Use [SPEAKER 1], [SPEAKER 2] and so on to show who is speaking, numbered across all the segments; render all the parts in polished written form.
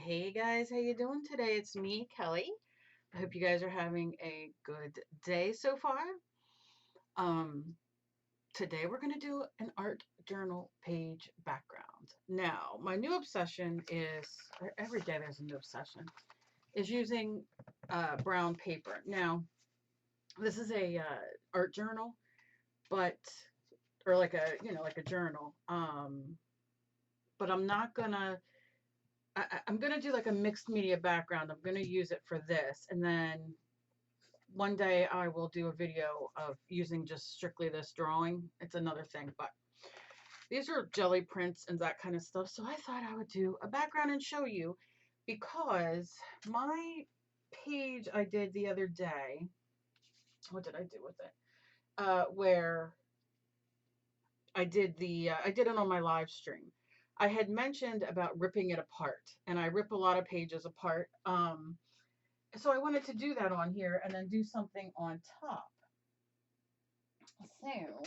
[SPEAKER 1] Hey guys, how you doing today? It's me, Kelly. I hope you guys are having a good day so far. Um, Today we're going to do an art journal page background. Now, my new obsession is, or every day there's a new obsession, is using brown paper. Now, this is a art journal, but or like a like a journal. But I'm not gonna I'm gonna do like a mixed media background. I'm gonna use it for this, and then one day I will do a video of using just strictly this drawing. It's another thing, but these are jelly prints and that kind of stuff. So I thought I would do a background and show you because my page I did the other day, what did I do with it? Where I did I did it on my live stream. I had mentioned about ripping it apart, and I rip a lot of pages apart. So I wanted to do that on here and then do something on top. So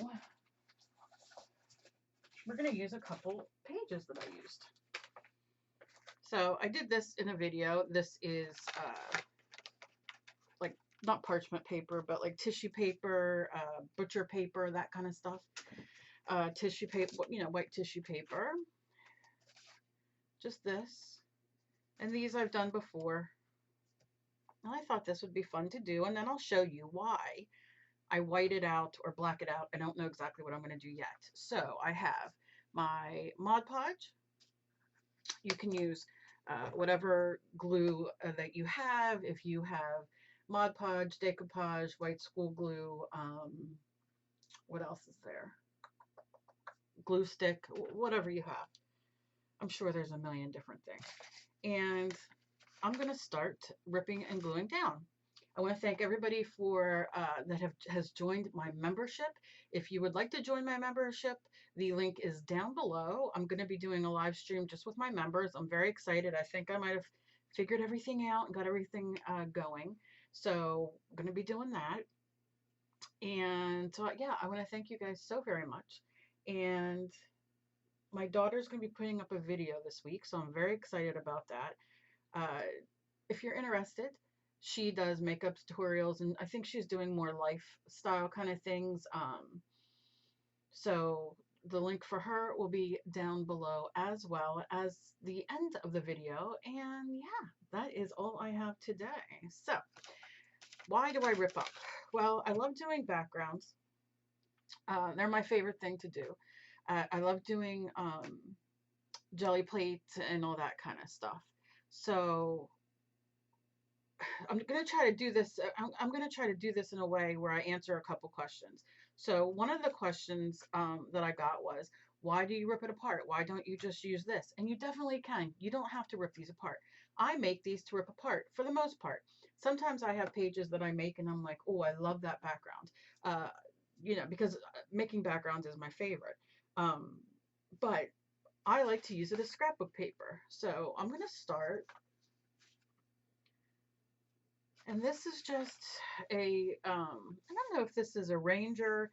[SPEAKER 1] we're going to use a couple pages that I used. So I did this in a video. This is like not parchment paper, but like tissue paper, butcher paper, that kind of stuff. Tissue paper, white tissue paper. Just this. And these I've done before. And I thought this would be fun to do, and then I'll show you why I white it out or black it out. I don't know exactly what I'm going to do yet. So I have my Mod Podge. You can use whatever glue that you have. If you have Mod Podge, decoupage, white school glue, what else is there? Glue stick, whatever you have. I'm sure there's a million different things. And I'm going to start ripping and gluing down. I want to thank everybody for that has joined my membership. If you would like to join my membership, the link is down below. I'm going to be doing a live stream just with my members. I'm very excited. I think I might have figured everything out and got everything going. So I'm going to be doing that. And so, yeah, I want to thank you guys so very much. And my daughter's going to be putting up a video this week, so I'm very excited about that. If you're interested, she does makeup tutorials, and I think she's doing more lifestyle kind of things. So the link for her will be down below as well as the end of the video. And yeah, that is all I have today. So why do I rip up? Well, I love doing backgrounds. They're my favorite thing to do. I love doing jelly plates and all that kind of stuff. So I'm going to try to do this. I'm going to try to do this in a way where I answer a couple questions. So one of the questions that I got was, why do you rip it apart? Why don't you just use this? And you definitely can. You don't have to rip these apart. I make these to rip apart for the most part. Sometimes I have pages that I make and I'm like, oh, I love that background. Because making backgrounds is my favorite. But I like to use it as scrapbook paper. So I'm going to start. And this is just I don't know if this is a Ranger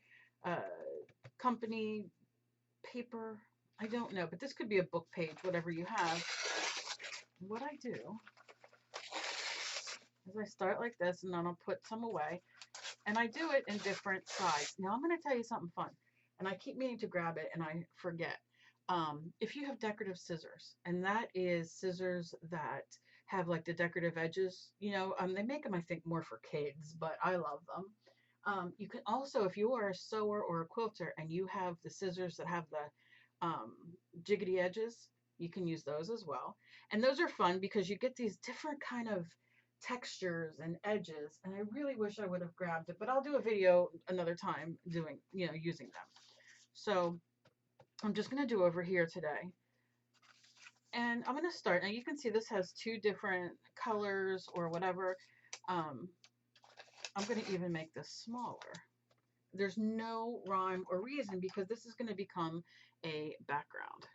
[SPEAKER 1] company paper. I don't know, but this could be a book page, whatever you have. What I do is I start like this, and then I'll put some away. And I do it in different size. Now I'm going to tell you something fun. And I keep meaning to grab it, and I forget. If you have decorative scissors, and that is scissors that have like the decorative edges, they make them, I think, more for kids, but I love them. You can also, if you are a sewer or a quilter and you have the scissors that have the jiggity edges, you can use those as well. And those are fun because you get these different kind of textures and edges, and I really wish I would have grabbed it, but I'll do a video another time doing, using them. So I'm just going to do over here today. And I'm going to start. Now you can see this has two different colors or whatever. I'm going to even make this smaller. There's no rhyme or reason because this is going to become a background.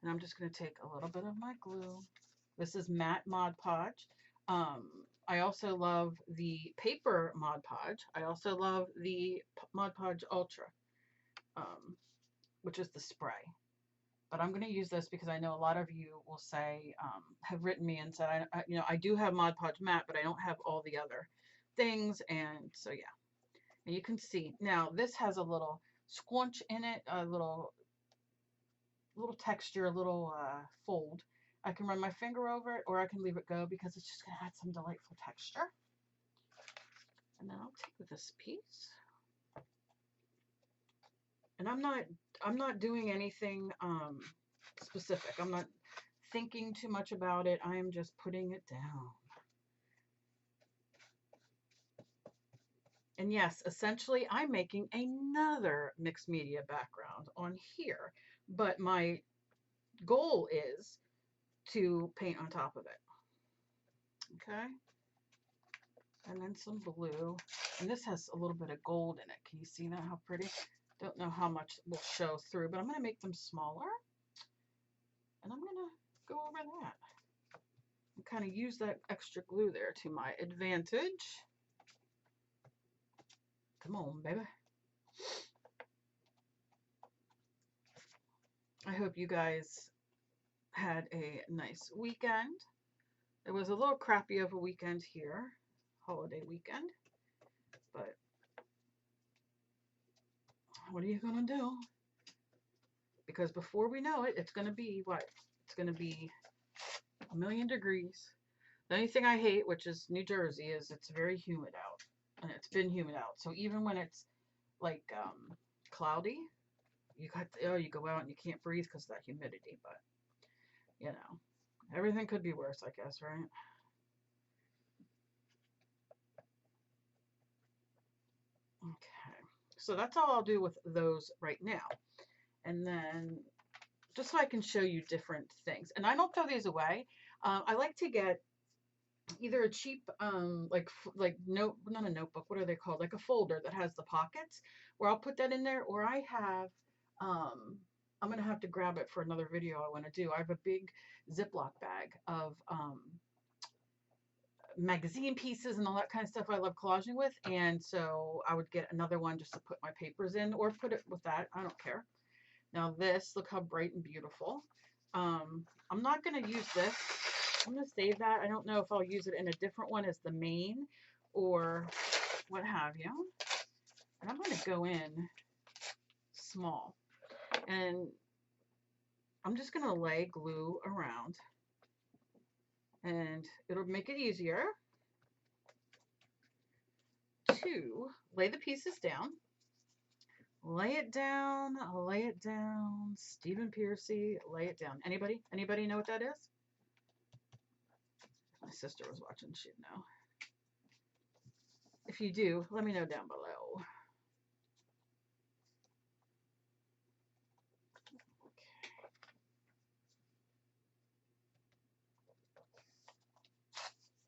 [SPEAKER 1] And I'm just going to take a little bit of my glue. This is matte Mod Podge. I also love the paper Mod Podge. I also love the Mod Podge Ultra, which is the spray. but I'm going to use this because I know a lot of you will say, have written me and said, I do have Mod Podge matte, but I don't have all the other things. And so, yeah, and you can see now this has a little squunch in it, a little texture, a little fold. I can run my finger over it, or I can leave it go because it's just going to add some delightful texture. And then I'll take this piece, and I'm not doing anything specific. I'm not thinking too much about it. I am just putting it down. And yes, essentially I'm making another mixed media background on here, but my goal is to paint on top of it. Okay. And then some blue. And this has a little bit of gold in it. Can you see that? How pretty? Don't know how much will show through, but I'm going to make them smaller. And I'm going to go over that and kind of use that extra glue there to my advantage. Come on, baby. I hope you guys had a nice weekend. It was a little crappy of a weekend here, holiday weekend, but what are you gonna do? Because before we know it, it's gonna be what? It's gonna be 1,000,000 degrees. The only thing I hate, which is New Jersey, is it's very humid out, and it's been humid out. So even when it's like cloudy, you go out and you can't breathe because of that humidity. But you know, everything could be worse, I guess, right? Okay, so that's all I'll do with those right now. And then just so I can show you different things. And I don't throw these away. I like to get either a cheap, not a notebook, what are they called? Like a folder that has the pockets where I'll put that in there, or I have, I'm going to have to grab it for another video I want to do. I have a big Ziploc bag of magazine pieces and all that kind of stuff I love collaging with, and so I would get another one just to put my papers in, or put it with that. I don't care. Now this, look how bright and beautiful. I'm not going to use this. I'm going to save that. I don't know if I'll use it in a different one as the main or what have you. And I'm going to go in small, and I'm just going to lay glue around, and it'll make it easier to lay the pieces down. Lay it down, lay it down. Stephen Piercy, lay it down. Anybody know what that is? If my sister was watching, she'd know. If you do, let me know down below. Okay.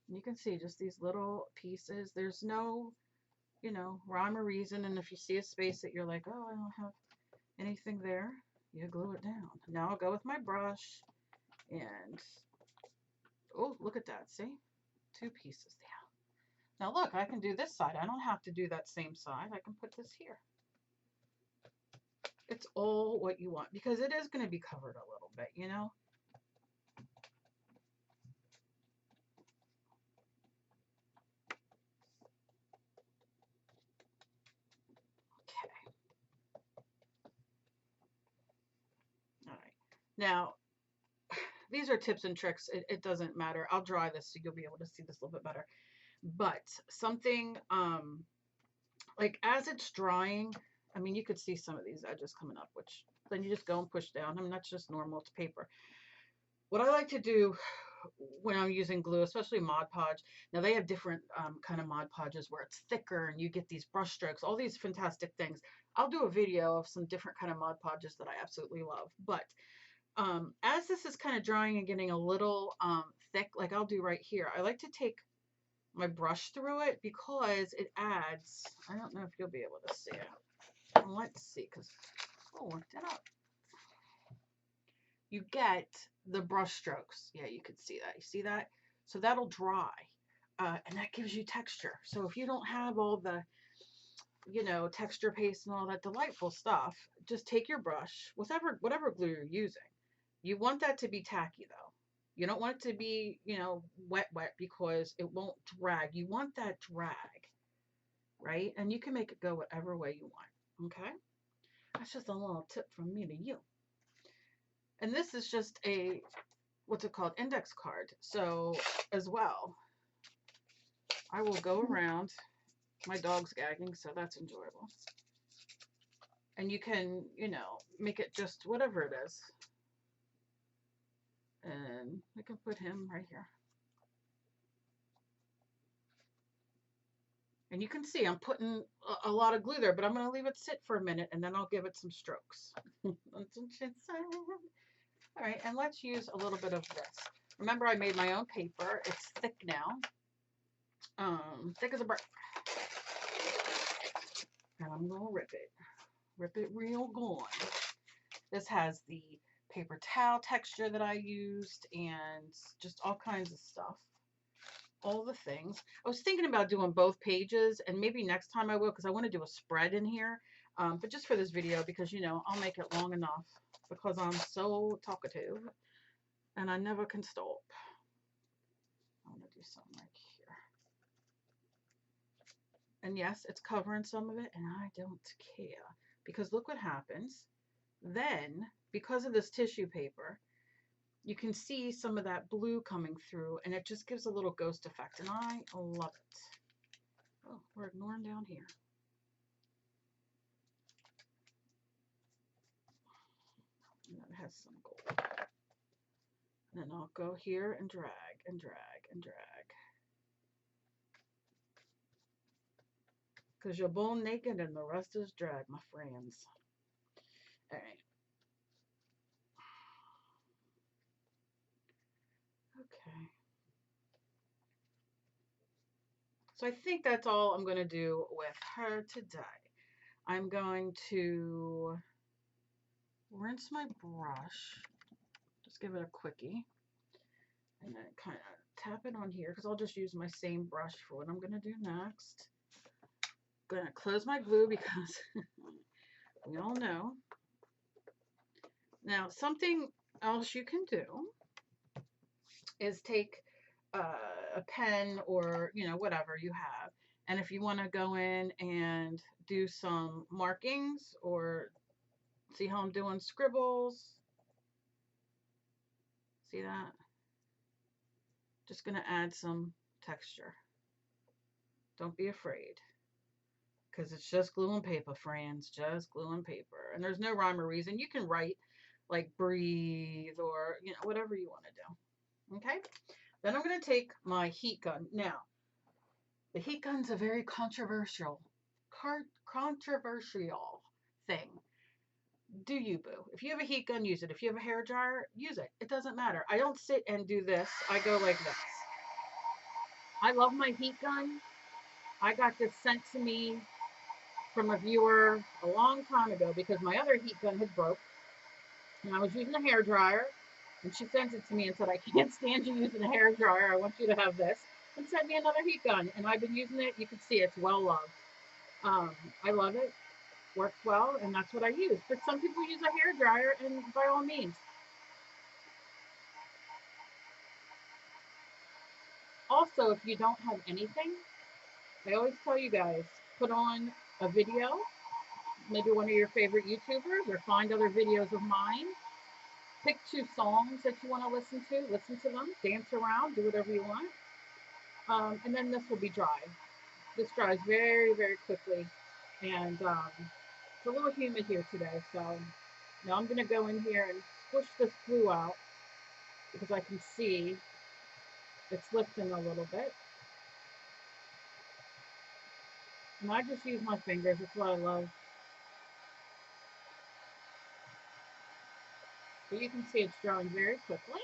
[SPEAKER 1] You can see just these little pieces. There's no, rhyme or reason. And if you see a space that you're like, oh, I don't have anything there, you glue it down. Now I'll go with my brush and, oh, look at that. See? 2 pieces down. Now look, I can do this side. I don't have to do that same side. I can put this here. It's all what you want, because it is going to be covered a little bit, Okay. All right. Now, these are tips and tricks. It doesn't matter. I'll dry this so you'll be able to see this a little bit better. But something, like as it's drying, I mean, you could see some of these edges coming up, which then you just go and push down. I mean, that's just normal. It's paper. What I like to do when I'm using glue, especially Mod Podge, now they have different kind of Mod Podges where it's thicker and you get these brush strokes, all these fantastic things. I'll do a video of some different kind of Mod Podges that I absolutely love. But as this is kind of drying and getting a little thick, like I'll do right here, I like to take my brush through it because it adds, I don't know if you'll be able to see it. Let's see, because, oh, worked it up. You get the brush strokes. Yeah, you can see that. You see that? So that'll dry, and that gives you texture. So if you don't have all the, texture paste and all that delightful stuff, just take your brush, whatever glue you're using, You want that to be tacky though. You don't want it to be, you know, wet, wet because it won't drag. You want that drag, right? And you can make it go whatever way you want. Okay. That's just a little tip from me to you. And this is just a, what's it called? Index card. So as well, I will go around. My dog's gagging, so that's enjoyable. And you can, you know, make it just whatever it is. And we can put him right here. And you can see I'm putting a lot of glue there, but I'm going to leave it sit for a minute and then I'll give it some strokes. All right, and let's use a little bit of this. Remember, I made my own paper. It's thick now. Thick as a brick. And I'm going to rip it. Rip it real good. This has the paper towel texture that I used and just all kinds of stuff. All the things. I was thinking about doing both pages, and maybe next time I will, because I want to do a spread in here. But just for this video, because, you know, I'll make it long enough because I'm so talkative and I never can stop. I want to do something right here. And yes, it's covering some of it, and I don't care because look what happens. Then, because of this tissue paper, you can see some of that blue coming through, and it just gives a little ghost effect, and I love it. Oh, we're ignoring down here. And that has some gold. And then I'll go here and drag and drag and drag. Because you're bone naked and the rest is drag, my friends. All right. Okay. So I think that's all I'm going to do with her today. I'm going to rinse my brush. Just give it a quickie. And then kind of tap it on here because I'll just use my same brush for what I'm going to do next. Going to close my glue because we all know. Now, something else you can do is take a pen or, you know, whatever you have. And if you want to go in and do some markings or see how I'm doing scribbles, see that? Just going to add some texture. Don't be afraid because it's just glue and paper, friends, just glue and paper. And there's no rhyme or reason. You can write like breathe or, you know, whatever you want to do. Okay. Then I'm going to take my heat gun. Now, the heat gun's a very controversial thing. Do you, boo? If you have a heat gun, use it. If you have a hair dryer, use it. It doesn't matter. I don't sit and do this. I go like this. I love my heat gun. I got this sent to me from a viewer a long time ago because my other heat gun had broke. And I was using a hair dryer. And she sent it to me and said, I can't stand you using a hair dryer. I want you to have this. And sent me another heat gun. And I've been using it. You can see it's well loved. I love it. Works well. And that's what I use. But some people use a hair dryer. And by all means. Also, if you don't have anything, I always tell you guys, put on a video. Maybe one of your favorite YouTubers. Or find other videos of mine. Pick 2 songs that you want to listen to them, dance around, do whatever you want. And then this will be dry. This dries very, very quickly. And it's a little humid here today. So now I'm going to go in here and squish this glue out because I can see it's lifting a little bit. And I just use my fingers. That's what I love. So you can see it's drying very quickly.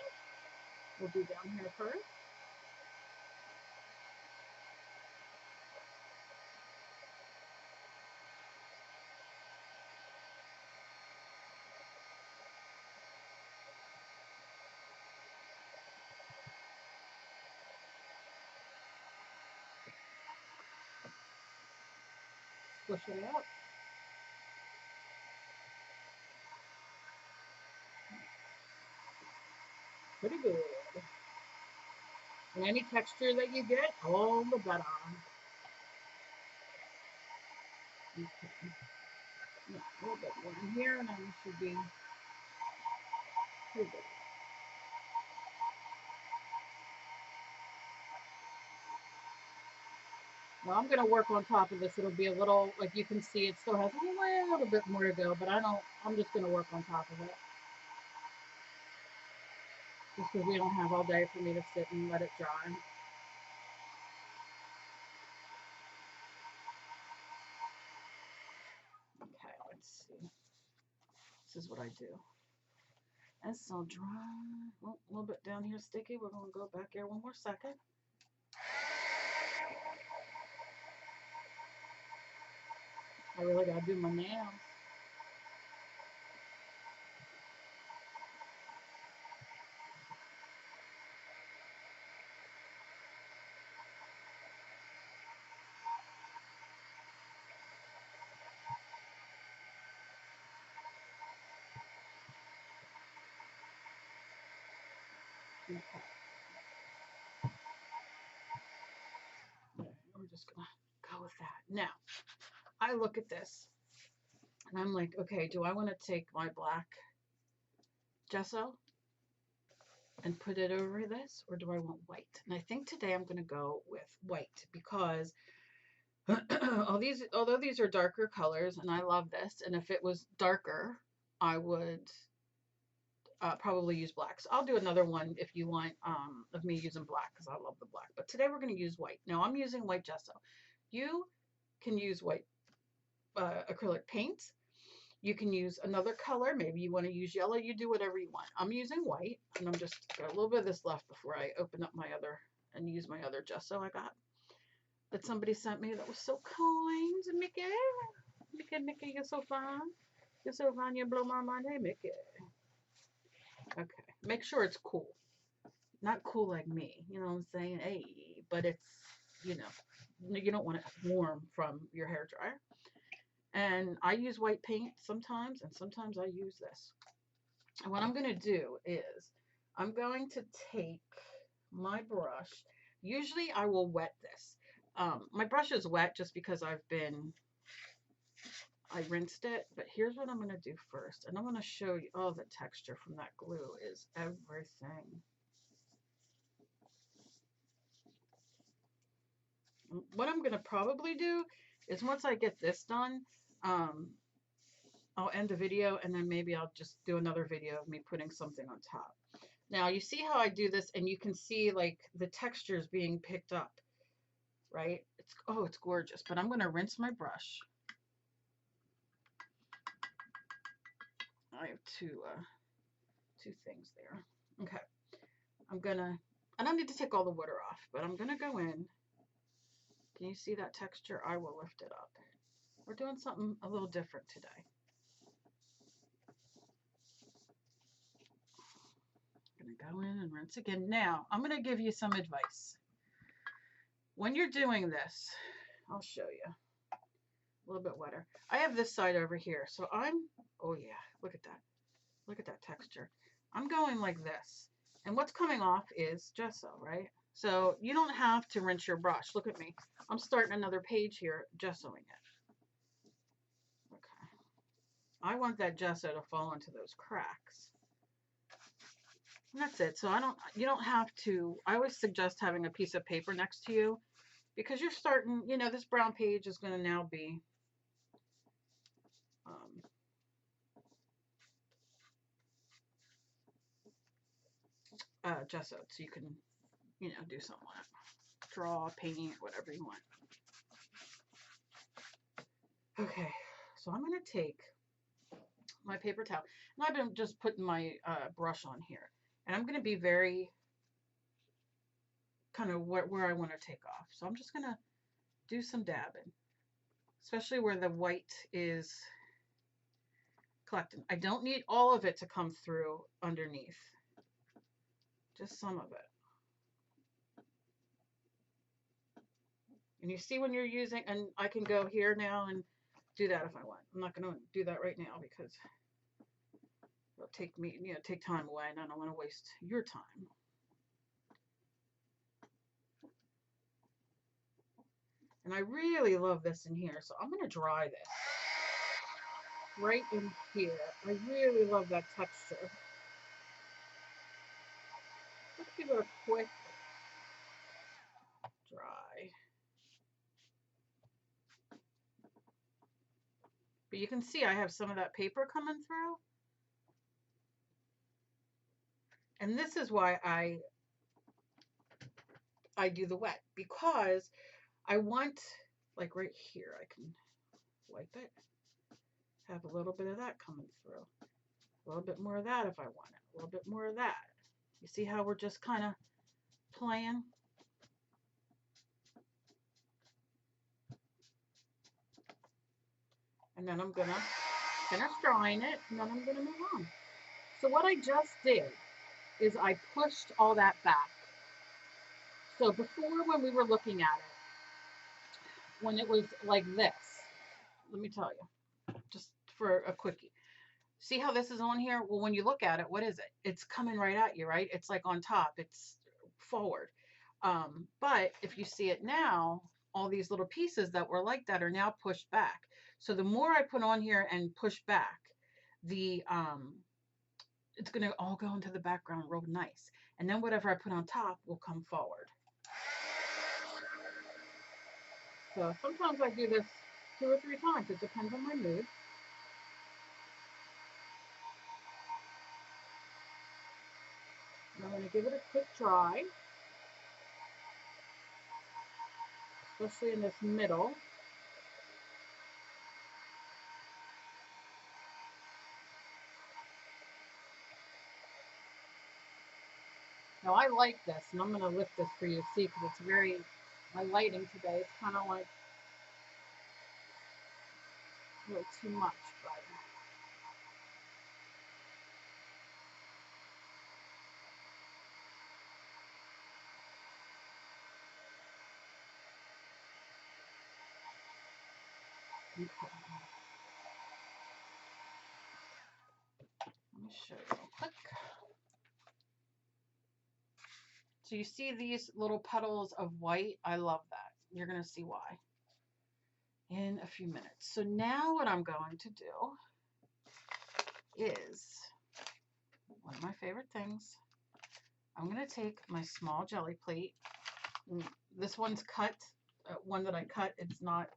[SPEAKER 1] We'll do down here first. Squish it out. pretty good. And any texture that you get, all the better. Okay. Yeah, a little bit more in here, and then we should be pretty good. Well, I'm going to work on top of this. It'll be a little, like you can see, it still has a little bit more to go, but I'm just going to work on top of it. Just because we don't have all day for me to sit and let it dry. Okay, let's see. This is what I do. It's so dry. Well, a little bit down here sticky. We're going to go back here one more second. I really got to do my nails. Okay. We're just going to go with that. Now, I look at this and I'm like, okay, do I want to take my black gesso and put it over this, or do I want white? And I think today I'm going to go with white because although these are darker colors, and I love this, and if it was darker, I would probably use black. So I'll do another one if you want of me using black because I love the black. But today we're going to use white. Now I'm using white gesso. You can use white acrylic paint. You can use another color. Maybe you want to use yellow. You do whatever you want. I'm using white, and I'm just got a little bit of this left before I open up my other and use my other gesso I got that somebody sent me that was so kind. Mickey, Mickey, you're so fine. You're so fine. You blow my mind. Hey, Mickey. Okay, make sure it's cool. Not cool like me. You know what I'm saying? Hey, but it's, you know, you don't want it warm from your hair dryer. And I use white paint sometimes, and sometimes I use this. And what I'm going to do is I'm going to take my brush. Usually I will wet this. My brush is wet just because I rinsed it, but here's what I'm going to do first. And I'm going to show you, oh, the texture from that glue is everything. What I'm going to probably do is once I get this done, I'll end the video and then maybe I'll just do another video of me putting something on top. Now you see how I do this, and you can see like the textures being picked up, right? It's gorgeous, but I'm going to rinse my brush. I have two things there. Okay. I don't need to take all the water off, but I'm going to go in. Can you see that texture? I will lift it up. We're doing something a little different today. I'm going to go in and rinse again. Now, I'm going to give you some advice. When you're doing this, I'll show you. A little bit wetter. I have this side over here, so oh yeah, look at that. Look at that texture. I'm going like this, and what's coming off is gesso, right? So you don't have to rinse your brush. Look at me. I'm starting another page here, gessoing it. Okay. I want that gesso to fall into those cracks. And that's it. So you don't have to, I always suggest having a piece of paper next to you because you're starting, you know, this brown page is going to now be gesso, so you can, you know, do something like that. Draw, paint, whatever you want. Okay, so I'm going to take my paper towel, and I've been just putting my brush on here, and I'm going to be very kind of where I want to take off. So I'm just going to do some dabbing, especially where the white is collecting. I don't need all of it to come through underneath, just some of it. And you see when you're using, and I can go here now and do that if I want. I'm not going to do that right now because it'll take time away, and I don't want to waste your time. And I really love this in here, so I'm going to dry this right in here. I really love that texture. Let's give it a quick dry. But you can see I have some of that paper coming through. And this is why I do the wet, because I want, like right here, I can wipe it, have a little bit of that coming through, a little bit more of that if I want it, a little bit more of that. You see how we're just kind of playing? And then I'm going to finish drying it, and then I'm going to move on. So what I just did is I pushed all that back. So before, when we were looking at it, when it was like this, let me tell you, just for a quickie. See how this is on here? Well, when you look at it, what is it? It's coming right at you, right? It's like on top, it's forward. But if you see it now, all these little pieces that were like that are now pushed back. So the more I put on here and push back, it's going to all go into the background real nice. And then whatever I put on top will come forward. So sometimes I do this 2 or 3 times. It depends on my mood. I'm going to give it a quick dry, especially in this middle. Now I like this, and I'm going to lift this for you to see, because it's very, my lighting today, it's kind of like a little too much, but okay. Let me show you real quick. So you see these little petals of white? I love that. You're going to see why in a few minutes. So now what I'm going to do is one of my favorite things. I'm going to take my small jelly plate. This one's cut. One that I cut, it's not,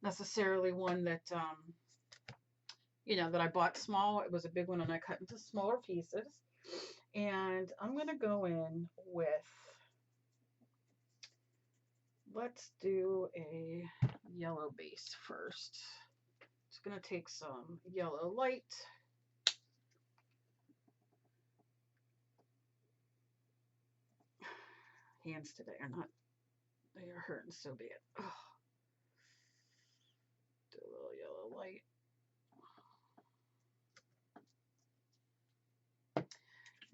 [SPEAKER 1] necessarily one that, that I bought small. It was a big one, and I cut into smaller pieces. And I'm going to go in with, let's do a yellow base first. It's going to take some yellow light. Hands today are not, they are hurting so bad. Oh. Do a little yellow light.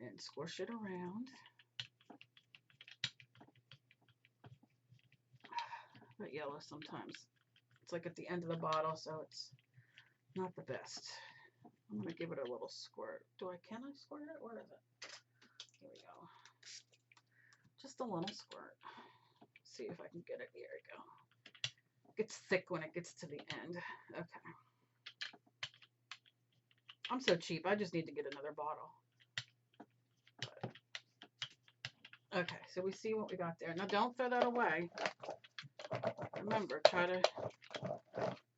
[SPEAKER 1] And squish it around. But yellow sometimes, it's like at the end of the bottle, so it's not the best. I'm going to give it a little squirt. Can I squirt it? Where is it? Here we go. Just a little squirt. See if I can get it. Here we go. It gets thick when it gets to the end. Okay. I'm so cheap. I just need to get another bottle. But, okay, so we see what we got there. Now don't throw that away. Remember, try to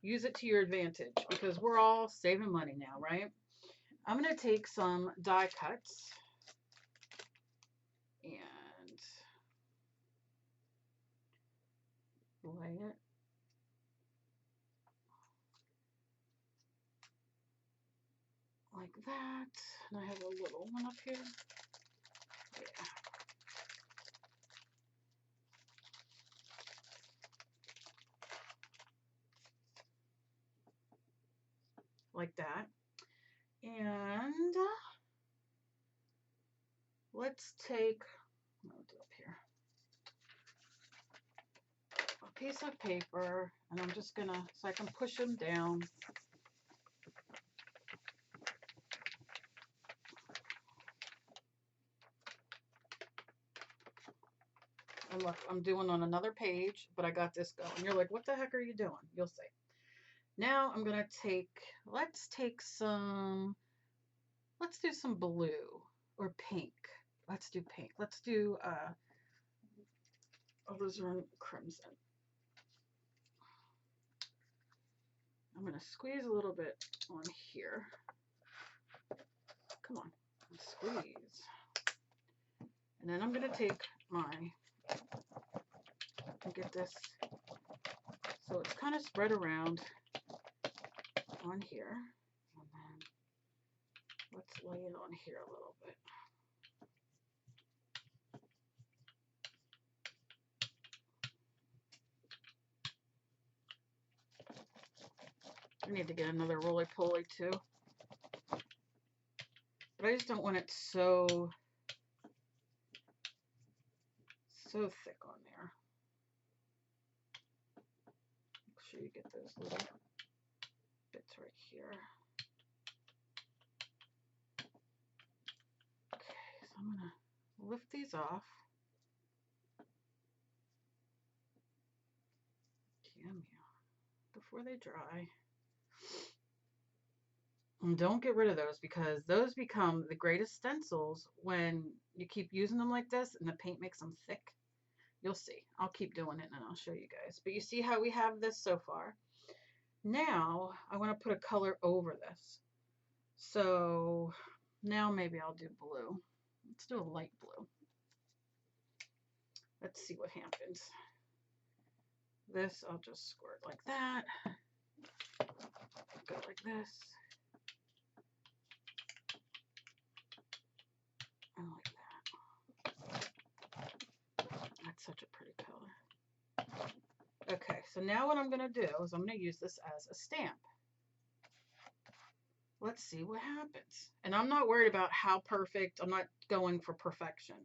[SPEAKER 1] use it to your advantage, because we're all saving money now, right? I'm going to take some die cuts and lay it like that. And I have a little one up here. Yeah. Like that. And let's take, I'll do up here, a piece of paper, and I'm just gonna, so I can push them down. And look, I'm doing on another page, but I got this going. You're like, what the heck are you doing? You'll see. Now I'm gonna take, let's do some blue or pink. Let's do pink. Let's do, alizarin crimson. I'm gonna squeeze a little bit on here. Come on, squeeze. And then I'm gonna take and get this so it's kind of spread around on here. And then let's lay it on here a little bit. I need to get another roly-poly too. But I just don't want it so thick on there. Make sure you get those little bits right here. Okay, so I'm gonna lift these off. Before they dry. And don't get rid of those because those become the greatest stencils when you keep using them like this and the paint makes them thick. You'll see. I'll keep doing it and I'll show you guys. But you see how we have this so far. Now I want to put a color over this. So now maybe I'll do blue. Let's do a light blue. Let's see what happens. This I'll just squirt like that. Go like this. And like that. That's such a pretty color. Okay, so now what I'm going to do is I'm going to use this as a stamp. Let's see what happens. And I'm not worried about how perfect. I'm not going for perfection.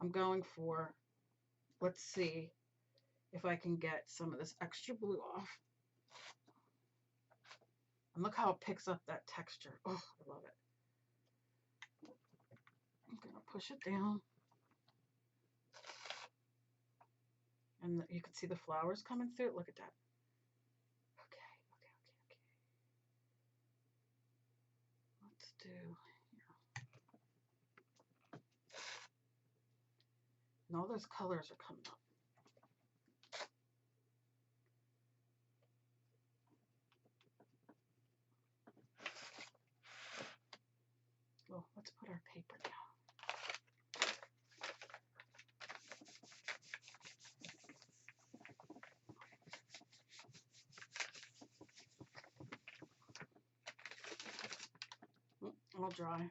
[SPEAKER 1] I'm going for, let's see if I can get some of this extra blue off. And look how it picks up that texture. Oh, I love it. I'm going to push it down. And you can see the flowers coming through. Look at that. Okay. Let's do here. And all those colors are coming up. Oh, let's put our paper down. All dry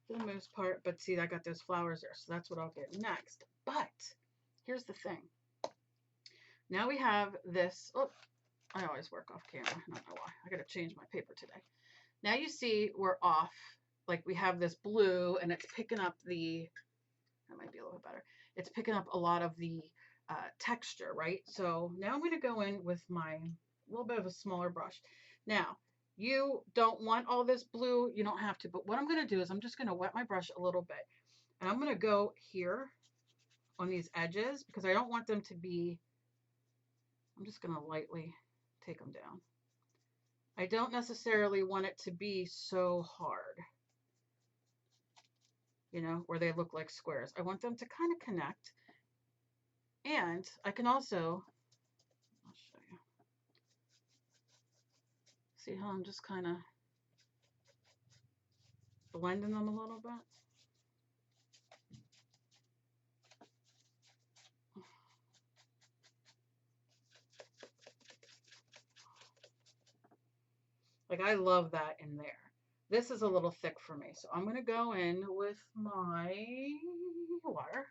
[SPEAKER 1] for the most part, but see, I got those flowers there, so that's what I'll get next. But here's the thing. Now we have this. Oh, I always work off camera. I don't know why. I gotta change my paper today. Now you see we're off. Like we have this blue, and it's picking up the. That might be a little bit better. It's picking up a lot of the texture, right? So now I'm gonna go in with my little bit of a smaller brush. Now. You don't want all this blue, you don't have to, but what I'm going to do is I'm just going to wet my brush a little bit, and I'm going to go here on these edges because I don't want them to be, I'm just going to lightly take them down. I don't necessarily want it to be so hard, you know, where they look like squares. I want them to kind of connect, and I can also, I'll show you. See how I'm just kind of blending them a little bit? Like I love that in there. This is a little thick for me, so I'm going to go in with my water.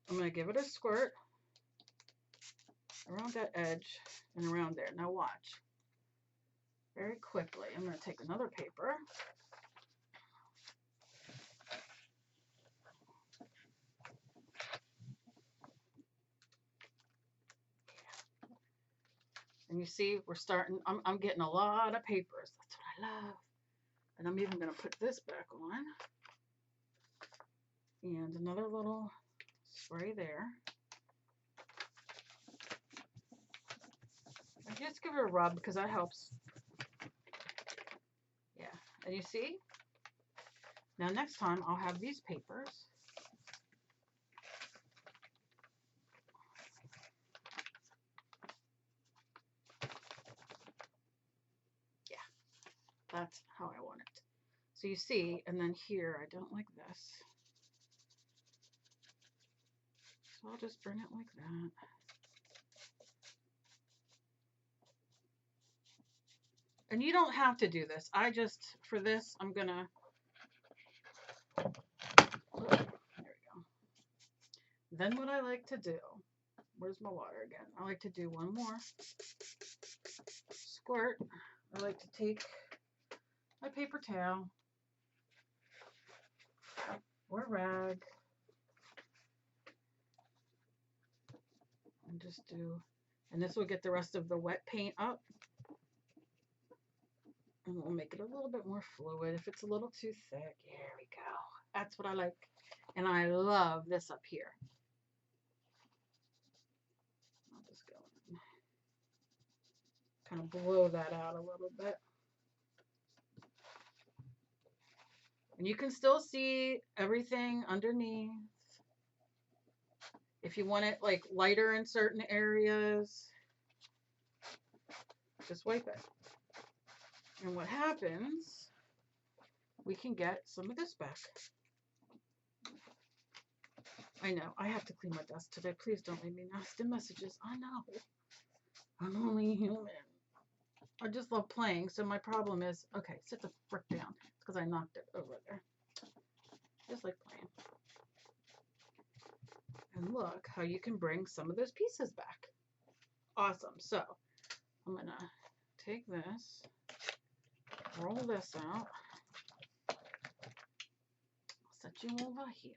[SPEAKER 1] I'm going to give it a squirt around that edge and around there. Now watch. Very quickly, I'm going to take another paper. And you see, we're starting, I'm getting a lot of papers. That's what I love. And I'm even going to put this back on. And another little spray there. And just give it a rub because that helps. Yeah, and you see? Now next time I'll have these papers. Yeah, that's how I want it. So you see, and then here, I don't like this. So I'll just bring it like that. And you don't have to do this. I just, for this, I'm gonna, there we go. Then what I like to do, where's my water again? I like to do one more squirt. I like to take my paper towel or rag and just do, and this will get the rest of the wet paint up. And we'll make it a little bit more fluid. If it's a little too thick, here we go. That's what I like. And I love this up here. I'll just go and kind of blow that out a little bit. And you can still see everything underneath. If you want it like lighter in certain areas, just wipe it. And what happens, we can get some of this back. I know, I have to clean my desk today. Please don't leave me nasty messages. I know. I'm only human. I just love playing, so my problem is, okay, sit the frick down. It's because I knocked it over there. Just like playing. And look how you can bring some of those pieces back. Awesome. So I'm going to take this, roll this out, set you over here.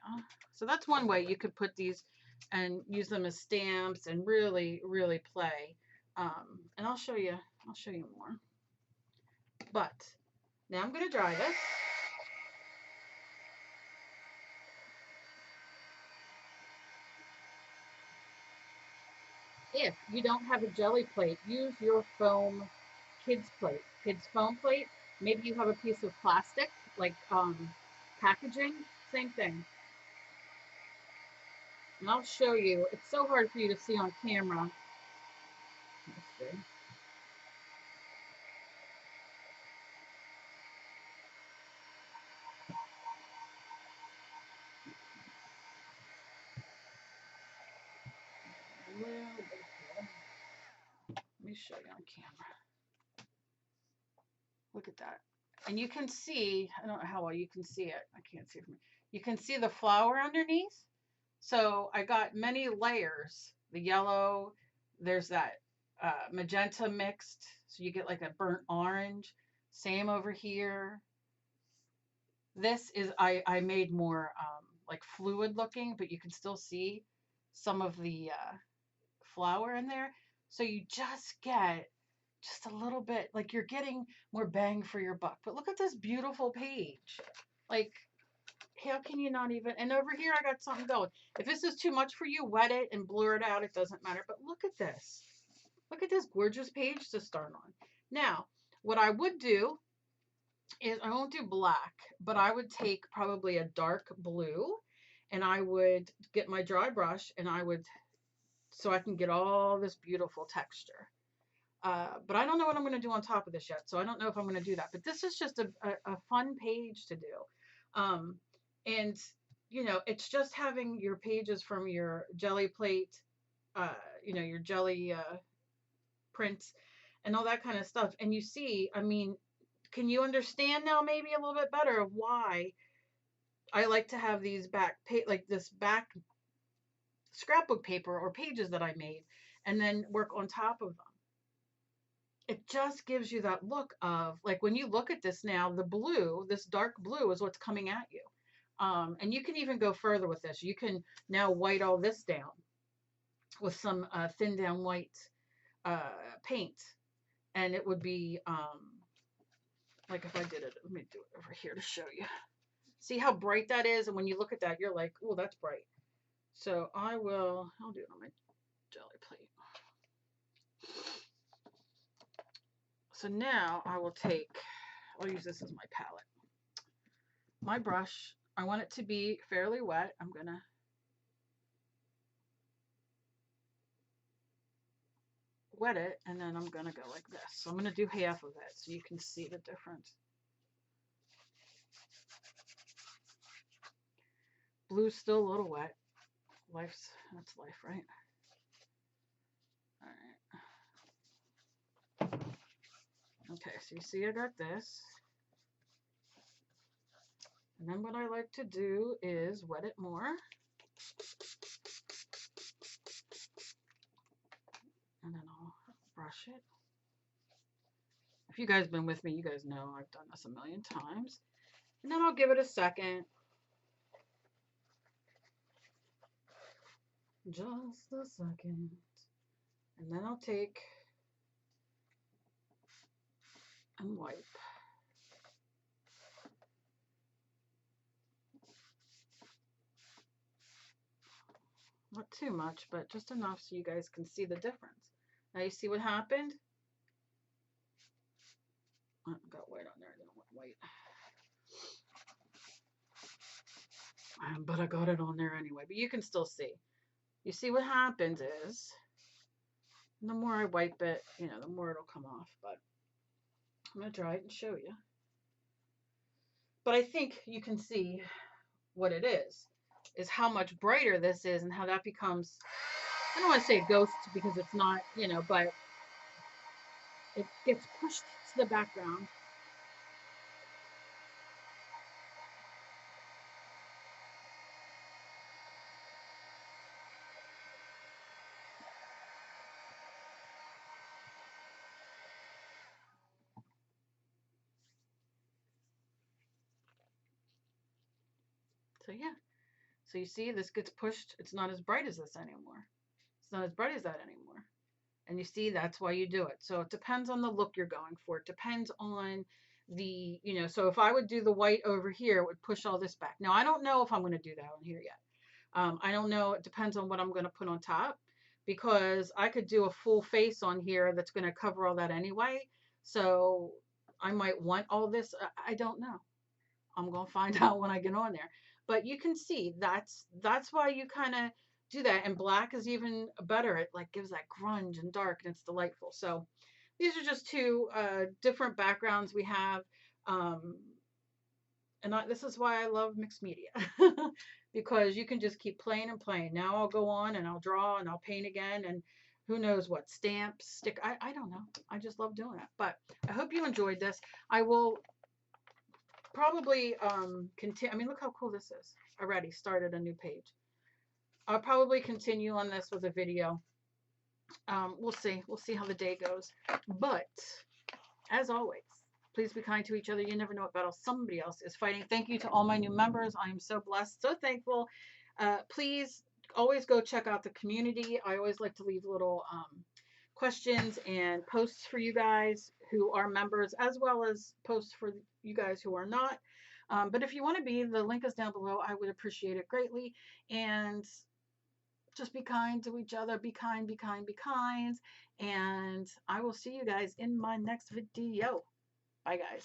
[SPEAKER 1] So that's one way you could put these and use them as stamps and really, really play. And I'll show you more. But now I'm going to dry this. If you don't have a Gelli plate, use your foam kids plate, kids foam plate. Maybe you have a piece of plastic, like packaging, same thing. And I'll show you. It's so hard for you to see on camera. Let's see. Let me show you on camera. Look at that. And you can see, I don't know how well you can see it. I can't see it from here. You can see the flower underneath. So I got many layers. The yellow, there's that magenta mixed. So you get like a burnt orange. Same over here. This is, I made more like fluid looking, but you can still see some of the flower in there. So you just get just a little bit, like you're getting more bang for your buck. But look at this beautiful page. Like, how can you not even, and over here I got something going. If this is too much for you, wet it and blur it out. It doesn't matter. But look at this. Look at this gorgeous page to start on. Now, what I would do is I won't do black, but I would take probably a dark blue and I would get my dry brush and I would, so I can get all this beautiful texture. But I don't know what I'm going to do on top of this yet, so I don't know if I'm going to do that. But this is just a fun page to do. And, you know, it's just having your pages from your Gelli plate, you know, your Gelli prints and all that kind of stuff. And you see, I mean, can you understand now maybe a little bit better of why I like to have these back, like this back scrapbook paper or pages that I made and then work on top of them? It just gives you that look of, like, when you look at this now, the blue, this dark blue is what's coming at you. And you can even go further with this. You can now white all this down with some thin down white paint. And it would be, like if I did it, let me do it over here to show you. See how bright that is? And when you look at that, you're like, oh, that's bright. So I'll do it on my Gelli plate. So now I'll use this as my palette. My brush, I want it to be fairly wet. I'm gonna wet it, and then I'm gonna go like this. So I'm gonna do half of it so you can see the difference. Blue's still a little wet. That's life, right? All right. Okay, so you see I got this. And then what I like to do is wet it more. And then I'll brush it. If you guys have been with me, you guys know I've done this a million times. And then I'll give it a second. Just a second. And then I'll take and wipe. Not too much, but just enough so you guys can see the difference. Now you see what happened? Oh, I got white on there. I didn't want white. But I got it on there anyway. But you can still see. You see what happens is, the more I wipe it, the more it'll come off. But I'm going to dry it and show you. But I think you can see what it is how much brighter this is and how that becomes, I don't want to say a ghost because it's not, but it gets pushed to the background. So yeah, so you see this gets pushed. It's not as bright as this anymore. It's not as bright as that anymore. And you see, that's why you do it. So it depends on the look you're going for. It depends on the, so if I would do the white over here, it would push all this back. Now, I don't know if I'm going to do that on here yet. I don't know. It depends on what I'm going to put on top, because I could do a full face on here that's going to cover all that anyway. So I might want all this. I don't know. I'm going to find out when I get on there. But you can see that's why you kind of do that. And black is even better. It like gives that grunge and dark, and it's delightful. So these are just two different backgrounds we have. And this is why I love mixed media, because you can just keep playing and playing. Now I'll go on and I'll draw and I'll paint again, and who knows what, stamps, stick. I don't know. I just love doing it. But I hope you enjoyed this. I will probably continue. I mean, look how cool this is. Already started a new page. I'll probably continue on this with a video. We'll see. We'll see how the day goes. But as always, please be kind to each other. You never know what battle somebody else is fighting. Thank you to all my new members. I am so blessed, so thankful. Please always go check out the community. I always like to leave little questions and posts for you guys who are members, as well as posts for you guys who are not. But if you want to be, the link is down below. I would appreciate it greatly. And just be kind to each other. Be kind, be kind, be kind. And I will see you guys in my next video. Bye, guys.